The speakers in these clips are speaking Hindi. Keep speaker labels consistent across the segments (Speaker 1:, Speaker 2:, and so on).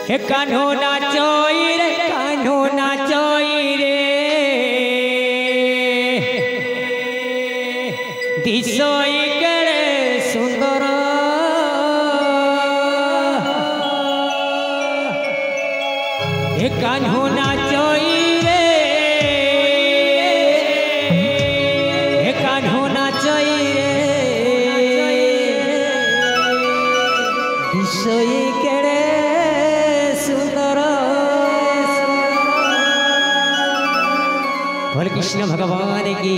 Speaker 1: हे कान्हो नाचोई रे कान्हो नाचोई रे दिसोई केड़े सुंदर हे कान्हो नाचोई रे हे कान्हो नाचोई रे दिसोई केड़े कृष्ण भगवान की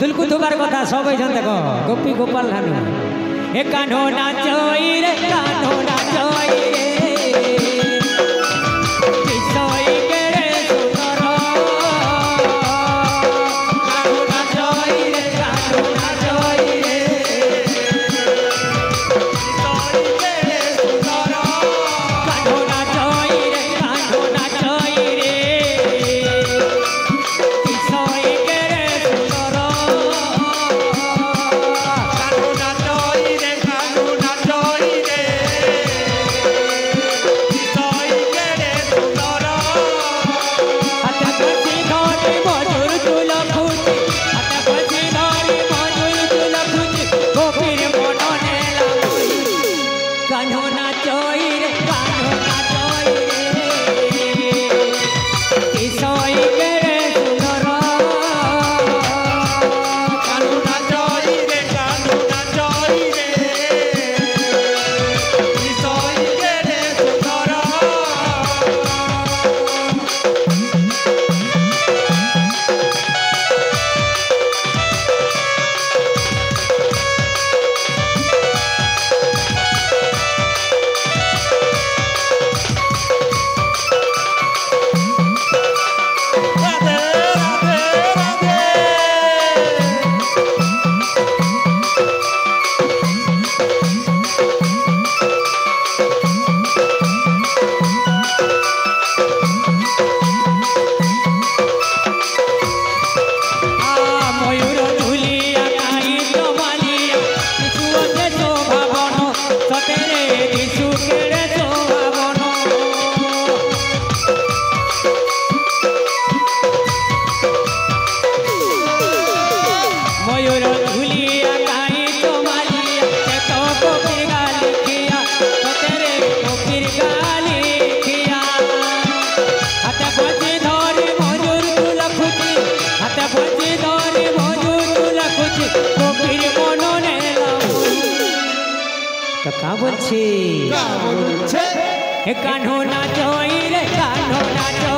Speaker 1: दुलकुतुबार कथा सब देखो गोपी गोपाल हानु हे कान्हो नाचोई रे कान्हो नाचोई रे हे कान्हो नाचोई रे कान्हो नाचोई